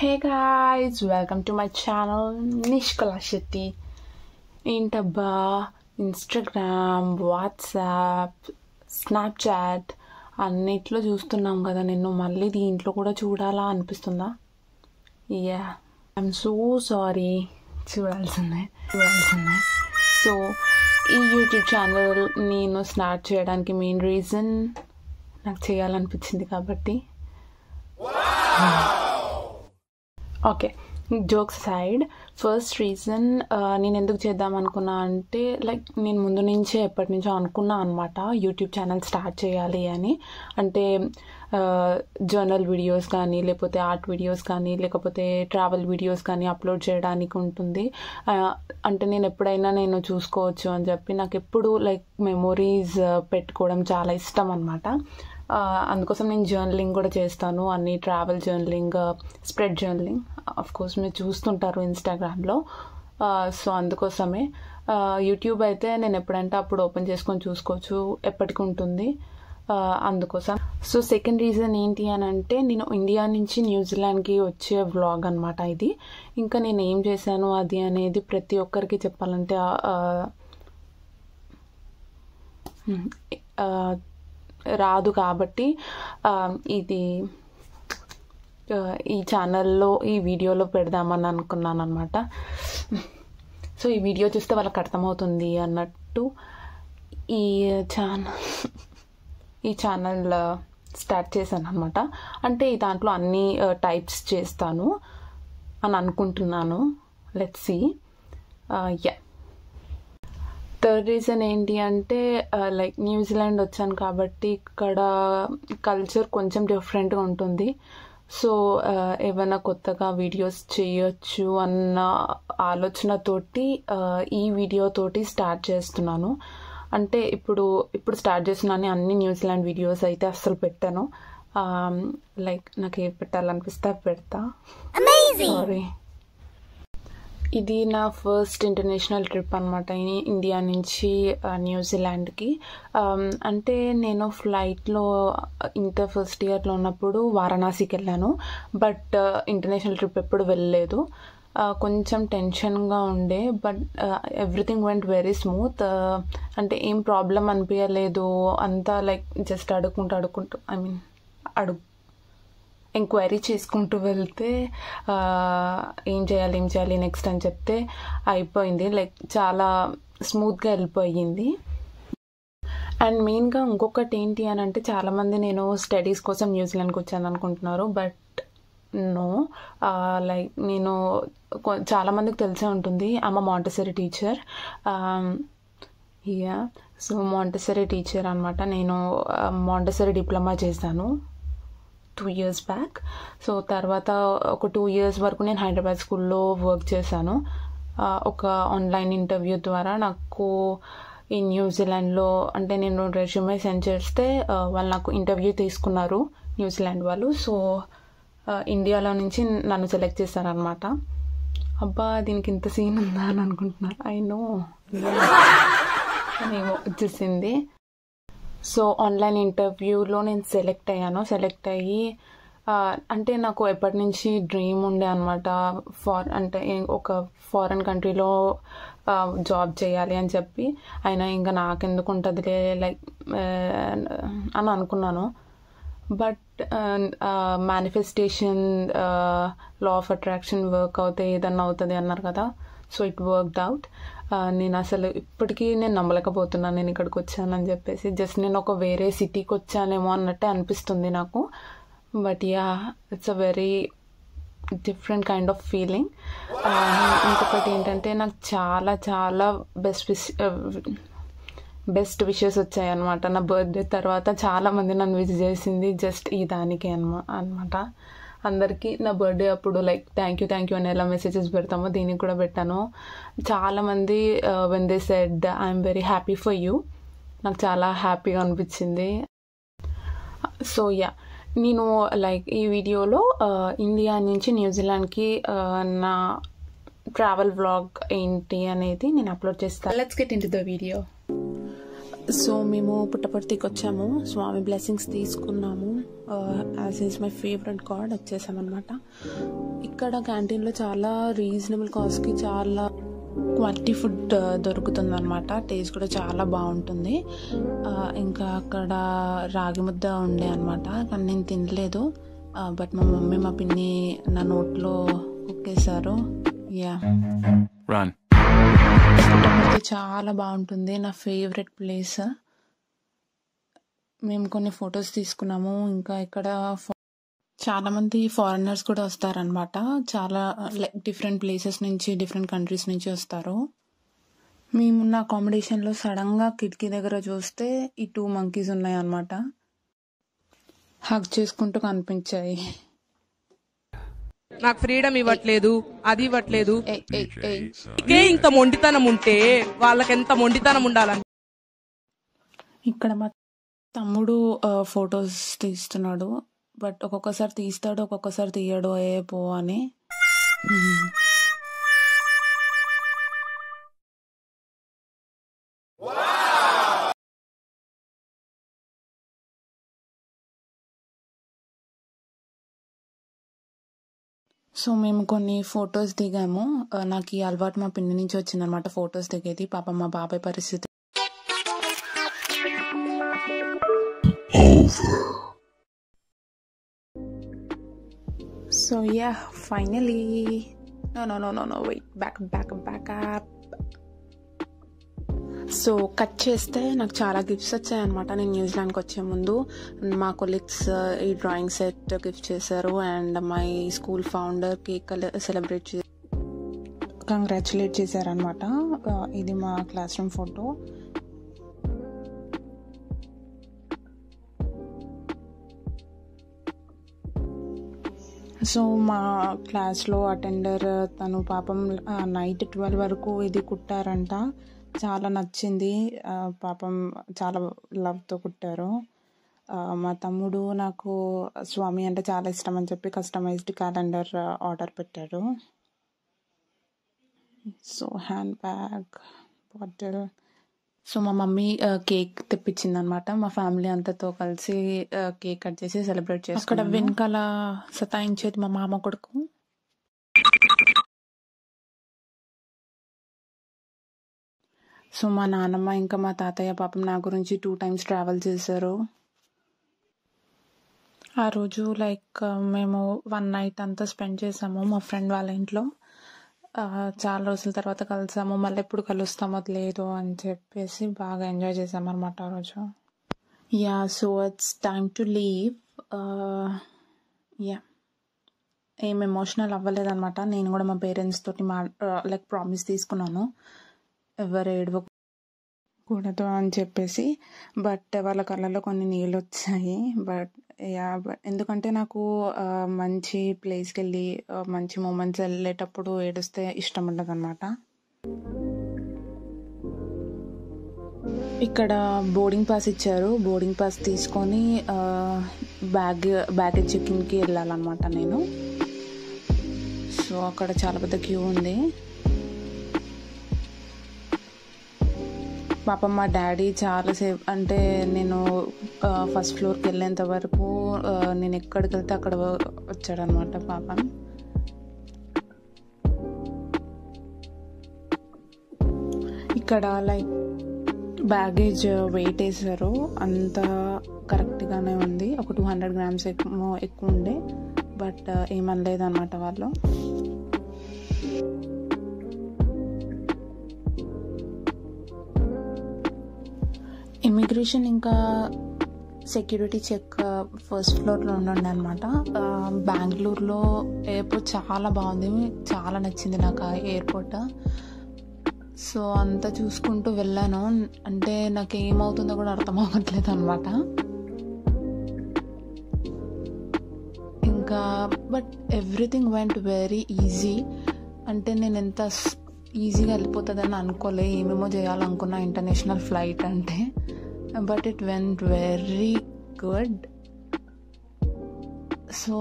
Hey guys, welcome to my channel Nishkala Shetty. ఏంటబ్బా Instagram, WhatsApp, Snapchat అన్నిట్లో చూస్తున్నాం కదా, నేను మళ్ళీ దీంట్లో కూడా చూడాలా అనిపిస్తుందా? Yeah, I'm so sorry. చూడాల్సిందే. సో ఈ యూట్యూబ్ ఛానల్ నేను స్టార్ట్ చేయడానికి మెయిన్ రీజన్ నాకు చేయాలనిపించింది కాబట్టి. Okay, jokes side, first reason నేను ఎందుకు చేద్దాం అనుకున్నా అంటే, లైక్ నేను ముందు నుంచే ఎప్పటి నుంచో అనుకున్నా అనమాట యూట్యూబ్ ఛానల్ స్టార్ట్ చేయాలి అని. అంటే జర్నల్ వీడియోస్ కానీ, లేకపోతే ఆర్ట్ వీడియోస్ కానీ, లేకపోతే ట్రావెల్ వీడియోస్ కానీ అప్లోడ్ చేయడానికి ఉంటుంది. అంటే నేను ఎప్పుడైనా నేను చూసుకోవచ్చు అని చెప్పి, నాకు ఎప్పుడు లైక్ మెమొరీస్ పెట్టుకోవడం చాలా ఇష్టం అనమాట. అందుకోసం నేను జర్నలింగ్ కూడా చేస్తాను, అన్ని travel journaling, spread journaling. Course మీరు చూస్తుంటారు ఇన్స్టాగ్రామ్లో. సో అందుకోసమే యూట్యూబ్ అయితే నేను ఎప్పుడంటే అప్పుడు ఓపెన్ చేసుకొని చూసుకోవచ్చు, ఎప్పటికి ఉంటుంది. అందుకోసం. సో సెకండ్ రీజన్ ఏంటి అని అంటే, నేను ఇండియా నుంచి న్యూజిలాండ్కి వచ్చే వ్లాగ్ అనమాట ఇది. ఇంకా నేను ఏం చేశాను అది అనేది ప్రతి ఒక్కరికి చెప్పాలంటే రాదు కాబట్టి ఇది ఈ ఛానల్లో ఈ వీడియోలో పెడదామని అనుకున్నాను అనమాట. సో ఈ వీడియో చూస్తే వాళ్ళకి అర్థమవుతుంది అన్నట్టు ఈ ఛానల్ స్టార్ట్ చేశాను అనమాట. అంటే దాంట్లో అన్ని టైప్స్ చేస్తాను అని అనుకుంటున్నాను. Let's see. Yeah, third reason ఏంటి అంటే, లైక్ న్యూజిలాండ్ వచ్చాను కాబట్టి ఇక్కడ కల్చర్ కొంచెం డిఫరెంట్గా ఉంటుంది. సో ఏమైనా కొత్తగా వీడియోస్ చేయొచ్చు అన్న ఆలోచనతోటి ఈ వీడియోతోటి స్టార్ట్ చేస్తున్నాను. అంటే ఇప్పుడు స్టార్ట్ చేస్తున్నాను. అన్ని న్యూజిలాండ్ వీడియోస్ అయితే అస్సలు పెట్టాను. లైక్ నాకు ఏ పెట్టాలనిపిస్తే పెడతా. సారీ. ఇది నా ఫస్ట్ ఇంటర్నేషనల్ ట్రిప్ అనమాట, ఇండియా నుంచి న్యూజిలాండ్కి. అంటే నేను ఫ్లైట్లో ఇంటర్ ఫస్ట్ ఇయర్లో ఉన్నప్పుడు వారణాసికి వెళ్ళాను, బట్ ఇంటర్నేషనల్ ట్రిప్ ఎప్పుడు వెళ్ళలేదు. కొంచెం టెన్షన్గా ఉండే, but everything went very smooth. అంటే ఏం ప్రాబ్లం అనిపించలేదు. అంతా లైక్ జస్ట్ అడుక్కుంటూ ఎంక్వైరీ చేసుకుంటూ వెళ్తే ఏం చేయాలి నెక్స్ట్ అని చెప్తే అయిపోయింది. లైక్ చాలా స్మూత్గా వెళ్ళిపోయింది. అండ్ మెయిన్గా ఇంకొకటి ఏంటి అని అంటే, చాలామంది నేను స్టడీస్ కోసం న్యూజిలాండ్కి వచ్చాను అనుకుంటున్నారు, బట్ నో. లైక్ నేను చాలామందికి తెలిసే ఉంటుంది, I'm Montessori teacher. Yeah, so Montessori teacher అనమాట. నేను మాంటెసరీ డిప్లొమా చేశాను 2 years బ్యాక్. సో తర్వాత ఒక 2 years వరకు నేను హైదరాబాద్ స్కూల్లో వర్క్ చేశాను. ఒక ఆన్లైన్ ఇంటర్వ్యూ ద్వారా నాకు ఈ న్యూజిలాండ్లో, అంటే నేను రెజ్యూమే సెండ్ చేస్తే వాళ్ళు నాకు ఇంటర్వ్యూ తీసుకున్నారు, న్యూజిలాండ్ వాళ్ళు. సో ఇండియాలో నుంచి నన్ను సెలెక్ట్ చేశారనమాట. అబ్బా, దీనికి ఇంత సీన్ ఉందా అని అనుకుంటున్నారు. ఐ నో, ఏమో వచ్చేసింది. సో ఆన్లైన్ ఇంటర్వ్యూలో నేను సెలెక్ట్ అయ్యి అంటే నాకు ఎప్పటి నుంచి డ్రీమ్ ఉండే అనమాట, అంటే ఒక ఫారెన్ కంట్రీలో జాబ్ చేయాలి అని చెప్పి. అయినా ఇంకా నాకెందుకు ఉంటుందిలే లైక్ అని అనుకున్నాను. But manifestation, law of attraction work అవుతే ఏదన్నా అవుతుంది అన్నారు కదా. So it worked out. నేను అసలు ఇప్పటికీ నేను నమ్మలేకపోతున్నాను నేను ఇక్కడికి వచ్చానని చెప్పేసి. జస్ట్ నేను ఒక వేరే సిటీకి వచ్చానేమో అన్నట్టే అనిపిస్తుంది నాకు. But yeah, it's a very different kind of feeling. ఇంకొకటి ఏంటంటే, నాకు చాలా చాలా బెస్ట్ విషెస్ వచ్చాయి అనమాట. నా బర్త్డే తర్వాత చాలామంది నన్ను విష్ చేసింది జస్ట్ ఈ దానికి అనమాట. అందరికీ నా బర్త్డే అప్పుడు లైక్ థ్యాంక్ యూ అని ఎలా మెసేజెస్ పెడతామో దీనికి కూడా పెట్టాను. చాలామంది when they said I'm very happy for you, నాకు చాలా హ్యాపీగా అనిపించింది. సో యా, నేను లైక్ ఈ వీడియోలో ఇండియా నుంచి న్యూజిలాండ్కి నా ట్రావెల్ వ్లాగ్ ఏంటి అనేది నేను అప్లోడ్ చేస్తాను. Let's get into the video. So మేము పుట్టపర్తికి వచ్చాము, స్వామి బ్లెస్సింగ్స్ తీసుకున్నాము. As is my favourite god వచ్చేసామన్నమాట. ఇక్కడ క్యాంటీన్లో చాలా రీజనబుల్ కాస్ట్కి చాలా క్వాలిటీ ఫుడ్ దొరుకుతుంది అనమాట. టేస్ట్ కూడా చాలా బాగుంటుంది. ఇంకా అక్కడ రాగి ముద్ద ఉండే అనమాట, కానీ నేను తినలేదు. బట్ మా మమ్మీ మా పిన్ని నా నోట్లో కుక్కేశారు. యా, చాలా బాగుంటుంది, నా ఫేవరెట్ ప్లేస్. మేము కొన్ని ఫొటోస్ తీసుకున్నాము. ఇంకా ఇక్కడ చాలా మంది ఫారినర్స్ కూడా వస్తారనమాట. చాలా డిఫరెంట్ ప్లేసెస్ నుంచి, డిఫరెంట్ కంట్రీస్ నుంచి వస్తారు. మేమున్న అకామిడేషన్లో సడన్గా కిటికీ దగ్గర చూస్తే ఈ 2 monkeys ఉన్నాయి అన్నమాట. హగ్ చేసుకుంటూ కనిపించాయి. నాకు ఫ్రీడమ్ ఇవ్వట్లేదు, అది ఇవ్వట్లేదు. ఇకే ఇంత మొండితనం ఉంటే వాళ్ళకెంత మొండితనం ఉండాలని. ఇక్కడ మా తమ్ముడు ఫొటోస్ తీస్తున్నాడు. బట్ ఒక్కొక్కసారి తీస్తాడు, ఒక్కొక్కసారి తీయడు. పో అని. సో మేము కొన్ని ఫొటోస్ దిగాము. నాకు ఈ అలవాటు మా పిన్ని నుంచి వచ్చిందనమాట, ఫొటోస్ దిగేది. పాపం మా బాబాయ్ పరిస్థితి. So yeah, finally. No, wait, back up. So cut చేస్తే నాకు చాలా గిఫ్ట్స్ వచ్చాయన్నమాట. నేను న్యూజిలాండ్కి వచ్చే ముందు మా కొలీగ్స్ ఈ డ్రాయింగ్ సెట్ గిఫ్ట్ చేశారు. And my school founder cake congratulate చేశారనమాట. ఇది మా క్లాస్ రూమ్ ఫోటో. సో మా క్లాస్లో అటెండర్ తను పాపం నైట్ 12 వరకు ఇది కుట్టారంట. చాలా నచ్చింది. పాపం చాలా లవ్తో కుట్టారు. మా తమ్ముడు నాకు స్వామి అంటే చాలా ఇష్టం అని చెప్పి కస్టమైజ్డ్ క్యాలెండర్ ఆర్డర్ పెట్టాడు. So hand bag, bottle. So మా మమ్మీ కేక్ తెప్పించింది అనమాట. మా ఫ్యామిలీ అంతతో కలిసి కేక్ కట్ చేసి సెలబ్రేట్ చేసి, అక్కడ వెనకాల సతాయించేది మా మామ కొడుకు. సో మా నాన్నమ్మ ఇంకా మా తాతయ్య పాపం నా గురించి 2 times ట్రావెల్ చేశారు. ఆ రోజు మేము 1 night అంతా స్పెండ్ చేసాము మా ఫ్రెండ్ వాళ్ళ ఇంట్లో. చాలా రోజుల తర్వాత కలిసాము. మళ్ళీ ఎప్పుడు కలుస్తామో లేదు అని చెప్పేసి బాగా ఎంజాయ్ చేసాము అనమాట ఆ రోజు. Yeah, so it's time to leave. Yeah, ఏం ఎమోషనల్ అవ్వలేదన్నమాట. నేను కూడా మా పేరెంట్స్ తోటి ప్రామిస్ తీసుకున్నాను, ఎవరు ఏడవకూడదు అని చెప్పేసి. బట్ వాళ్ళ కళ్ళలో కొన్ని నీళ్ళు వచ్చాయి. బట్ ఎందుకంటే నాకు మంచి ప్లేస్కి వెళ్ళి మంచి మూమెంట్స్ వెళ్ళేటప్పుడు ఏడుస్తే ఇష్టం ఉండదు అనమాట. ఇక్కడ బోర్డింగ్ పాస్ ఇచ్చారు. బోర్డింగ్ పాస్ తీసుకొని బ్యాగేజ్ చెకింగ్కి వెళ్ళాలన్నమాట నేను. సో అక్కడ చాలా పెద్ద క్యూ ఉంది. పాపం మా డాడీ చాలాసేపు, అంటే నేను ఫస్ట్ ఫ్లోర్కి వెళ్ళేంత వరకు నేను ఎక్కడికి వెళ్తే అక్కడ వచ్చాడనమాట పాపం. ఇక్కడ బ్యాగేజ్ వెయిట్ వేసారు, అంత కరెక్ట్గానే ఉంది. ఒక 200 grams ఎక్కువ ఉండే. బట్ ఏమనలేదు అనమాట వాళ్ళు. ఇమిగ్రేషన్ ఇంకా సెక్యూరిటీ చెక్ ఫస్ట్ ఫ్లోర్లో ఉండండి అనమాట. బెంగళూరులో ఎయిర్పోర్ట్ చాలా బాగుంది, చాలా నచ్చింది నాకు ఆ ఎయిర్పోర్ట్. సో అంతా చూసుకుంటూ వెళ్ళాను. అంటే నాకు ఏమవుతుందో కూడా అర్థం అవ్వట్లేదు అనమాట. ఇంకా but everything went very easy. అంటే నేను ఎంత ఈజీగా వెళ్ళిపోతుందని అనుకోలే. ఏమేమో చేయాలనుకున్నా ఇంటర్నేషనల్ ఫ్లైట్ అంటే. But it went very good. So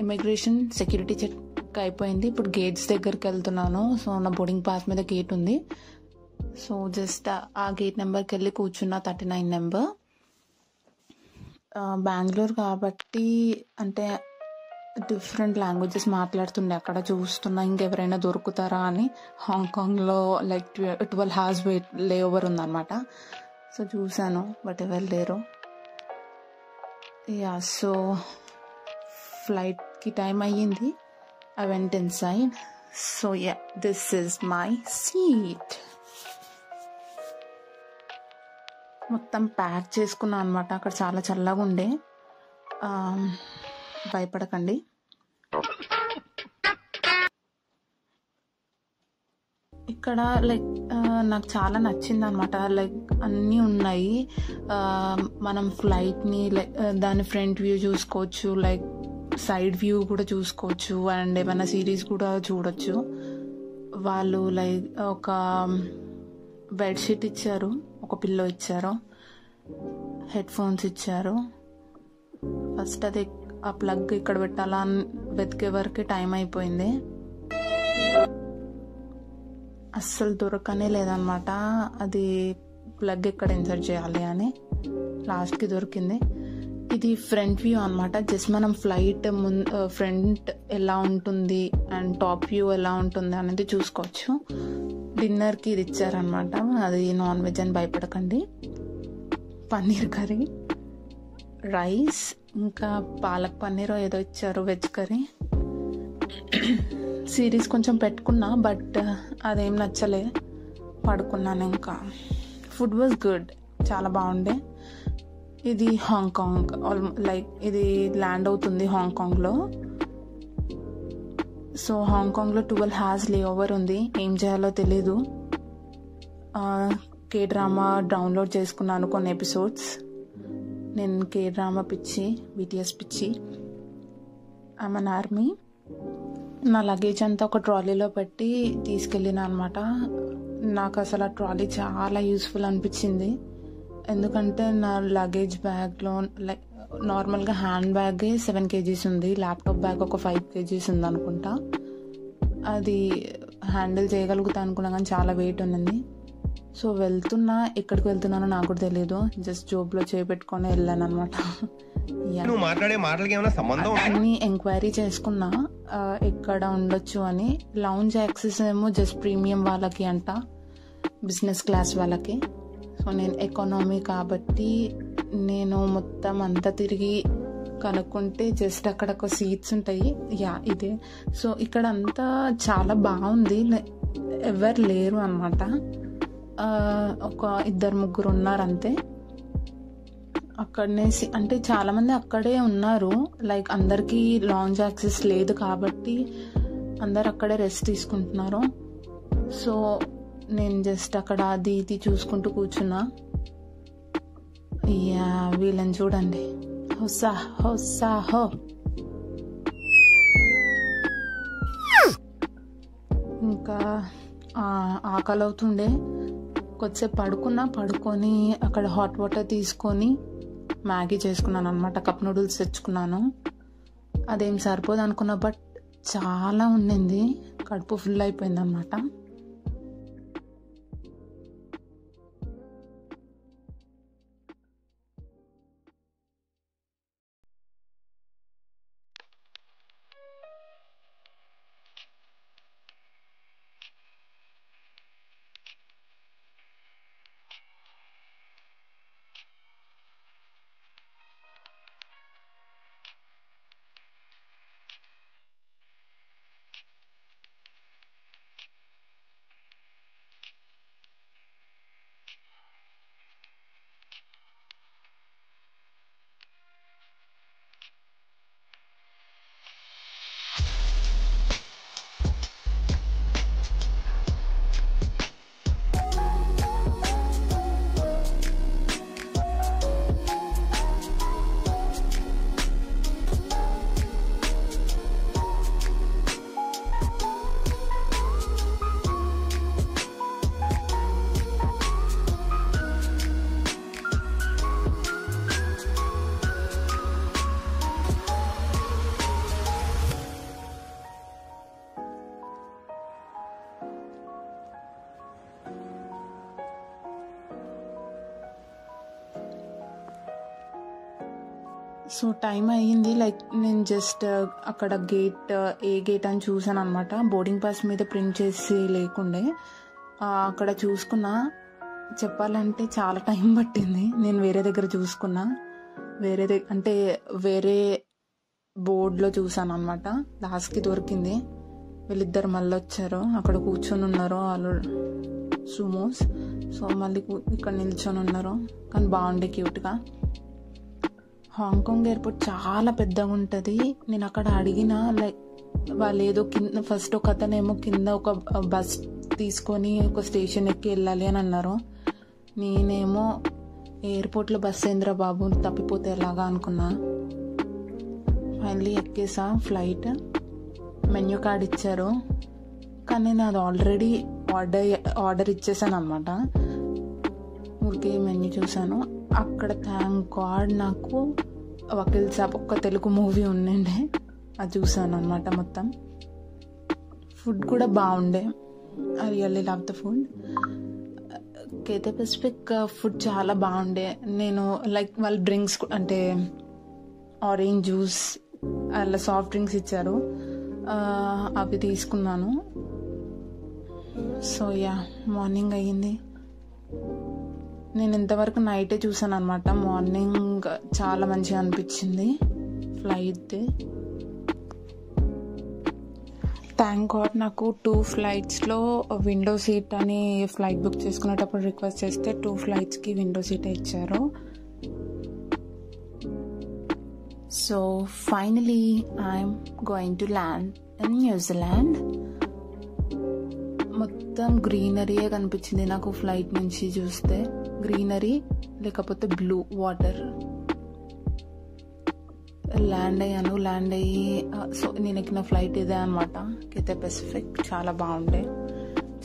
immigration security check అయిపోయింది. ఇప్పుడు గేట్స్ దగ్గరికి వెళ్తున్నాను. సో నా బోర్డింగ్ పాస్ మీద గేట్ ఉంది. సో జస్ట్ ఆ గేట్ నెంబర్కి వెళ్ళి కూర్చున్న 39 నెంబర్. బెంగళూరు కాబట్టి అంటే డిఫరెంట్ లాంగ్వేజెస్ మాట్లాడుతుండే అక్కడ చూస్తున్నా ఇంకెవరైనా దొరుకుతారా అని. హాంకాంగ్లో లైక్ 12 hours లే ఓవర్ ఉందన్నమాట. సో చూశాను బట్ ఎవరు లేరు. యా సో ఫ్లైట్కి టైం అయ్యింది. I went in side. So yeah this is my seat. మొత్తం ప్యాక్ చేసుకున్నాను అనమాట. అక్కడ చాలా చల్లగా ఉండే. భయపడకండి. ఇక్కడ లైక్ నాకు చాలా నచ్చింది అనమాట. లైక్ అన్నీ ఉన్నాయి. మనం ఫ్లైట్ని లైక్ దాని ఫ్రంట్ వ్యూ చూసుకోవచ్చు, లైక్ సైడ్ వ్యూ కూడా చూసుకోవచ్చు, అండ్ ఏమైనా సిరీస్ కూడా చూడొచ్చు. వాళ్ళు లైక్ ఒక బెడ్షీట్ ఇచ్చారు, ఒక పిల్లో ఇచ్చారు, హెడ్ ఫోన్స్ ఇచ్చారు. ఫస్ట్ అది ఆ ప్లగ్ ఇక్కడ పెట్టాలా అని వెతికే వరకు టైం అయిపోయింది. అస్సలు దొరకనే లేదనమాట అది ప్లగ్ ఎక్కడ ఇన్సర్ట్ చేయాలి అని. లాస్ట్కి దొరికింది. ఇది ఫ్రంట్ వ్యూ అనమాట. జస్ట్ మనం ఫ్లైట్ ఫ్రంట్ ఎలా ఉంటుంది అండ్ టాప్ వ్యూ ఎలా ఉంటుంది అనేది చూసుకోవచ్చు. డిన్నర్కి ఇది ఇచ్చారనమాట. అది నాన్ వెజ్ అని భయపడకండి. పన్నీర్ కర్రీ, రైస్, ఇంకా పాలక్ పన్నీర్ ఏదో ఇచ్చారు, వెజ్ కర్రీ. సిరీస్ కొంచెం పెట్టుకున్నా బట్ అదేం నచ్చలే, పడుకున్నాను. ఇంకా ఫుడ్ వాజ్ గుడ్, చాలా బాగుండే. ఇది హాంకాంగ్, లైక్ ఇది ల్యాండ్ అవుతుంది హాంకాంగ్లో. సో హాంకాంగ్లో 12 hours లే ఓవర్ ఉంది. ఏం చేయాలో తెలీదు. కే డ్రామా డౌన్లోడ్ చేసుకున్నాను కొన్ని ఎపిసోడ్స్. నేను కే డ్రామా పిచ్చి, బీటీఎస్ పిచ్చి. I'm an army. నా లగేజ్ అంతా ఒక ట్రాలీలో పెట్టి తీసుకెళ్ళిన అనమాట. నాకు అసలు ఆ ట్రాలీ చాలా యూస్ఫుల్ అనిపించింది. ఎందుకంటే నా లగేజ్ బ్యాగ్లో లైక్ నార్మల్గా హ్యాండ్ బ్యాగే 7 kgs ఉంది, ల్యాప్టాప్ బ్యాగ్ ఒక 5 kgs ఉంది అనుకుంటా. అది హ్యాండిల్ చేయగలుగుతా అనుకున్నా కానీ చాలా వెయిట్ ఉన్నది. సో వెళ్తున్నా, ఎక్కడికి వెళ్తున్నానో నాకు కూడా తెలియదు. జస్ట్ జోబ్లో చేపెట్టుకొని వెళ్ళాను అనమాట. అన్ని ఎంక్వైరీ చేసుకున్నా ఎక్కడ ఉండొచ్చు అని. లౌంజ్ యాక్సెస్ ఏమో జస్ట్ ప్రీమియం వాళ్ళకి అంట, బిజినెస్ క్లాస్ వాళ్ళకి. సో నేను ఎకానమీ కాబట్టి నేను మొత్తం అంతా తిరిగి కనుక్కుంటే జస్ట్ అక్కడ ఒక సీట్స్ ఉంటాయి. యా ఇదే. సో ఇక్కడ అంతా చాలా బాగుంది, ఎవరు లేరు అనమాట. ఒక 2-3 ఉన్నారు అంతే. అక్కడనే అంటే చాలామంది అక్కడే ఉన్నారు. లైక్ అందరికీ లాంజ్ యాక్సెస్ లేదు కాబట్టి అందరు అక్కడే రెస్ట్ తీసుకుంటున్నారు. సో నేను జస్ట్ అక్కడ అది ఇది చూసుకుంటూ కూర్చున్నా. యా వీళ్ళని చూడండి, హొస్సా హొస్సా హో. ఇంకా ఆకలి అవుతుండే. కొద్దిసేపు పడుకొని అక్కడ హాట్ వాటర్ తీసుకొని మ్యాగీ చేసుకున్నాను అనమాట. కప్ నూడిల్స్ తెచ్చుకున్నాను. అదేం సరిపోదు అనుకున్నా బట్ చాలా ఉండింది, కడుపు ఫుల్ అయిపోయింది అనమాట. సో టైం అయ్యింది. లైక్ నేను జస్ట్ అక్కడ గేట్ ఏ గేట్ అని చూసాను అనమాట. బోర్డింగ్ పాస్ మీద ప్రింట్ చేసి లేకుండే అక్కడ చూసుకున్నా. చెప్పాలంటే చాలా టైం పట్టింది. నేను వేరే దగ్గర చూసుకున్నా, అంటే వేరే బోర్డులో చూసాను అనమాట. లాస్ట్కి దొరికింది. వీళ్ళిద్దరు మళ్ళీ వచ్చారు, అక్కడ కూర్చొని ఉన్నారు వాళ్ళు సుమోస్. సో మళ్ళీ ఇక్కడ నిల్చొని ఉన్నారు, కానీ బాగుండే క్యూట్గా. హాంకాంగ్ ఎయిర్పోర్ట్ చాలా పెద్దగా ఉంటుంది. నేను అక్కడ అడిగిన లైక్ వాళ్ళు ఏదో కింద ఫస్ట్ ఒక అతనేమో కింద ఒక బస్ తీసుకొని ఒక స్టేషన్ ఎక్కి వెళ్ళాలి అని అన్నారు. నేనేమో ఎయిర్పోర్ట్లో బస్ ఏంద్రా బాబు, తప్పిపోతే ఎలాగా అనుకున్నా. ఫైనలీ ఎక్కేసా ఫ్లైట్. మెన్యూ కార్డ్ ఇచ్చారు, కానీ నేను అది ఆల్రెడీ ఆర్డర్ ఇచ్చేసాను అనమాట. ఊరికే మెన్యూ చూసాను అక్కడ. థ్యాంక్ గాడ్ నాకు వకీల్ సాబ్ ఒక్క తెలుగు మూవీ ఉండే, అది చూసాను అనమాట మొత్తం. ఫుడ్ కూడా బాగుండే. I really love the food. Cathay Pacific food చాలా బాగుండే. నేను లైక్ వాళ్ళు డ్రింక్స్ అంటే ఆరెంజ్ జ్యూస్ అలా సాఫ్ట్ డ్రింక్స్ ఇచ్చారు, అవి తీసుకున్నాను. సో యా, మార్నింగ్ అయ్యింది. నేను ఇంతవరకు నైటే చూసాను అనమాట. మార్నింగ్ చాలా మంచిగా అనిపించింది ఫ్లైట్. థ్యాంక్ గాడ్ నాకు 2 ఫ్లైట్స్లో విండో సీట్ అని ఫ్లైట్ బుక్ చేసుకునేటప్పుడు రిక్వెస్ట్ చేస్తే 2 ఫ్లైట్స్కి విండో సీట్ ఇచ్చారు. So finally I'm going to land in New Zealand. మొత్తం గ్రీనరీయే కనిపించింది నాకు ఫ్లైట్ నుంచి చూస్తే. గ్రీనరీ లేకపోతే బ్లూ వాటర్. ల్యాండ్ అయ్యి సో నేను ఎక్కిన ఫ్లైట్ ఇదే అనమాట, కేతే పెసిఫిక్. చాలా బాగుండే,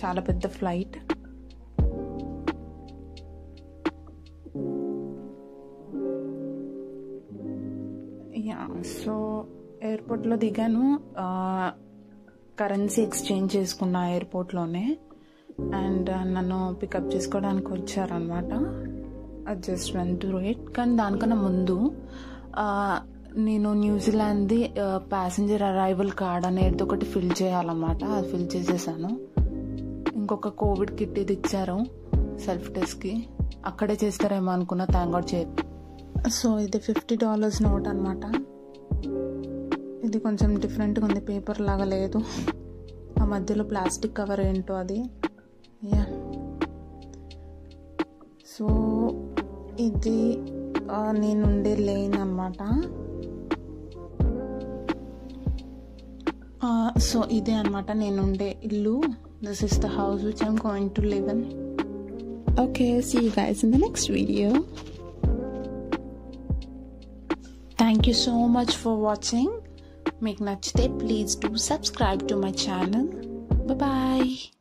చాలా పెద్ద ఫ్లైట్. యా, సో ఎయిర్పోర్ట్లో దిగాను. కరెన్సీ ఎక్స్చేంజ్ చేసుకున్నా ఎయిర్పోర్ట్లోనే. అండ్ నన్ను పికప్ చేసుకోవడానికి వచ్చారనమాట. అది జస్ట్ వెంట్ త్రూ ఇట్. కానీ దానికన్నా ముందు నేను న్యూజిలాండ్ది ప్యాసింజర్ అరైవల్ కార్డ్ అనేది ఒకటి ఫిల్ చేయాలన్నమాట. అది ఫిల్ చేసేసాను. ఇంకొక కోవిడ్ కిట్ ఇది ఇచ్చారు సెల్ఫ్ టెస్ట్కి. అక్కడే చేస్తారేమో అనుకున్నా, థ్యాంక్ గాడ్ చేయరు. సో ఇది $50 నోట్ అనమాట. ఇది కొంచెం డిఫరెంట్గా ఉంది, పేపర్ లాగా లేదు. ఆ మధ్యలో ప్లాస్టిక్ కవర్ ఏంటో అది. యా, సో ఇది నేనుండే లేన్ అనమాట. సో ఇదే అనమాట నేనుండే ఇల్లు. This is the house which I'm going to live in. Okay, see you guys in the next video. Thank you so much for watching. Make nachite, please do subscribe to my channel. Bye bye.